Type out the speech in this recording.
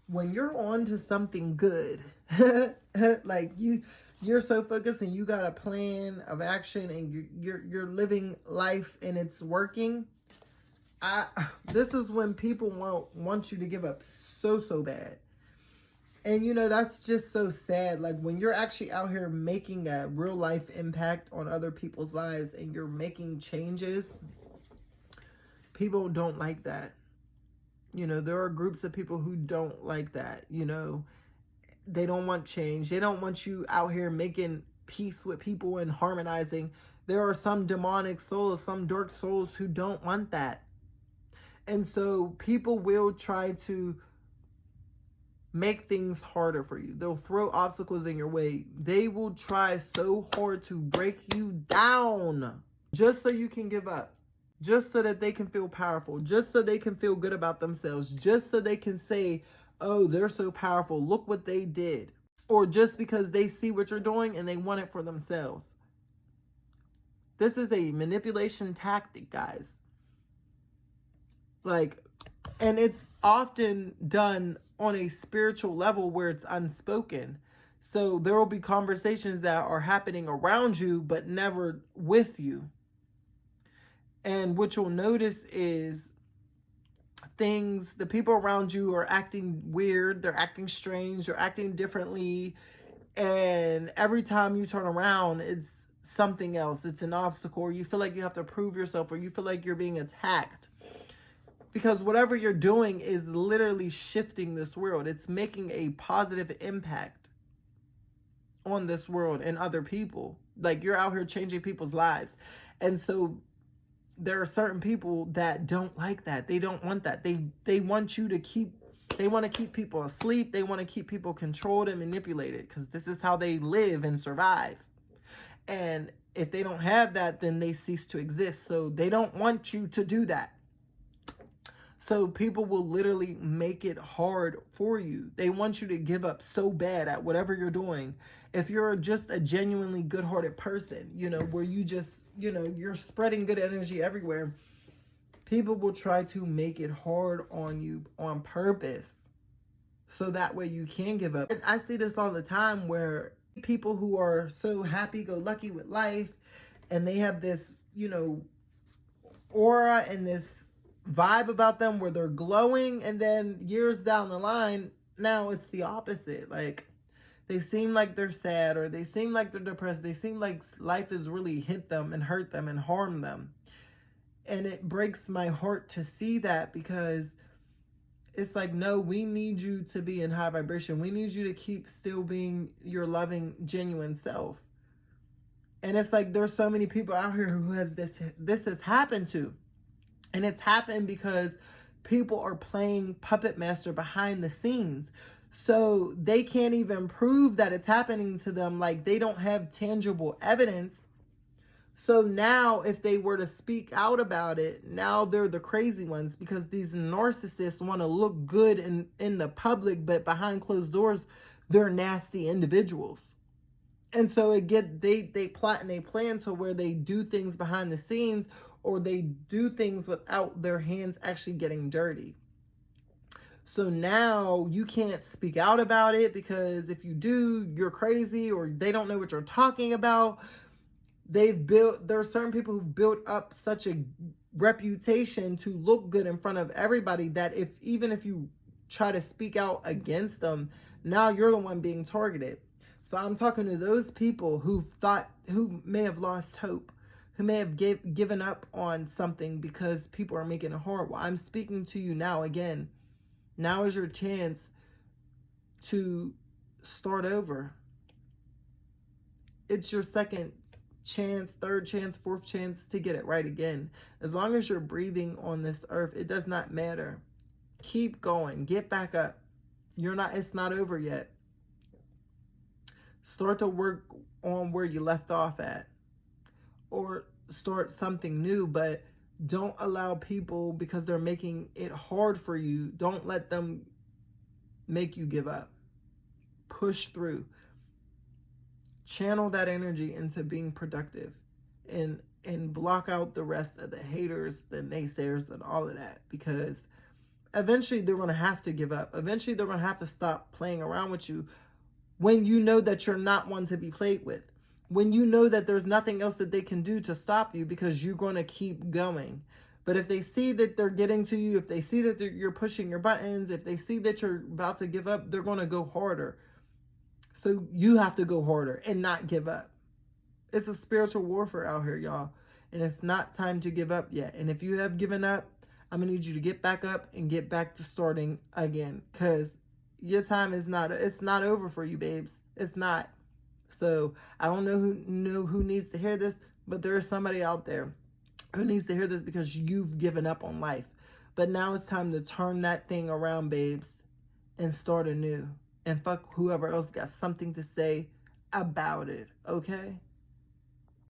when you're on to something good, like you're so focused and you got a plan of action and you're living life and it's working. This is when people want you to give up so bad. And that's just so sad. Like when you're actually out here making a real life impact on other people's lives and you're making changes, people don't like that. There are groups of people who don't like that. They don't want change. They don't want you out here making peace with people and harmonizing. There are some demonic souls, some dark souls who don't want that. And so people will try to make things harder for you. They'll throw obstacles in your way. They will try so hard to break you down just so you can give up. Just so that they can feel powerful. Just so they can feel good about themselves. Just so they can say, oh, they're so powerful. Look what they did. Or just because they see what you're doing and they want it for themselves. This is a manipulation tactic, guys. And it's often done on a spiritual level where it's unspoken. So there will be conversations that are happening around you, but never with you. And what you'll notice is the people around you are acting weird, they're acting strange, they're acting differently. And every time you turn around, it's something else. It's an obstacle, or you feel like you have to prove yourself, or you feel like you're being attacked. Because whatever you're doing is literally shifting this world. It's making a positive impact on this world and other people. Like you're out here changing people's lives. And so there are certain people that don't like that. They don't want that. They want you to they want to keep people asleep. They want to keep people controlled and manipulated because this is how they live and survive. And if they don't have that, then they cease to exist. So they don't want you to do that. So people will literally make it hard for you. They want you to give up so bad at whatever you're doing. If you're just a genuinely good-hearted person, where you just, you're spreading good energy everywhere, people will try to make it hard on you on purpose. So that way you can give up. And I see this all the time where people who are so happy-go-lucky with life and they have this, aura and this vibe about them where they're glowing, and then years down the line, now it's the opposite. Like they seem like they're sad, or they seem like they're depressed. They seem like life has really hit them and hurt them and harmed them. And it breaks my heart to see that, because it's like, no, we need you to be in high vibration. We need you to keep still being your loving, genuine self. And it's like there's so many people out here who this has happened to. And it's happened because people are playing puppet master behind the scenes. So they can't even prove that it's happening to them. Like they don't have tangible evidence. So now if they were to speak out about it, now they're the crazy ones, because these narcissists want to look good in the public, but behind closed doors, they're nasty individuals. And so they plot and they plan to where they do things behind the scenes, or they do things without their hands actually getting dirty. So now you can't speak out about it, because if you do, you're crazy, or they don't know what you're talking about. There are certain people who built up such a reputation to look good in front of everybody that even if you try to speak out against them, now you're the one being targeted. So I'm talking to those people who may have lost hope, who may have given up on something because people are making it horrible. I'm speaking to you now again. Now is your chance to start over. It's your second chance, third chance, fourth chance to get it right again. As long as you're breathing on this earth, it does not matter. Keep going. Get back up. It's not over yet. Start to work on where you left off at, or start something new, but don't allow people, because they're making it hard for you, don't let them make you give up. Push through. Channel that energy into being productive, and block out the rest of the haters, the naysayers, and all of that, because eventually they're going to have to give up. Eventually they're going to have to stop playing around with you when you know that you're not one to be played with. When you know that there's nothing else that they can do to stop you because you're going to keep going. But if they see that they're getting to you, if they see that you're pushing your buttons, if they see that you're about to give up, they're going to go harder. So you have to go harder and not give up. It's a spiritual warfare out here, y'all. And it's not time to give up yet. And if you have given up, I'm going to need you to get back up and get back to starting again. Because your time is it's not over for you, babes. It's not. So I don't know who needs to hear this, but there is somebody out there who needs to hear this because you've given up on life. But now it's time to turn that thing around, babes, and start anew. And fuck whoever else got something to say about it, okay?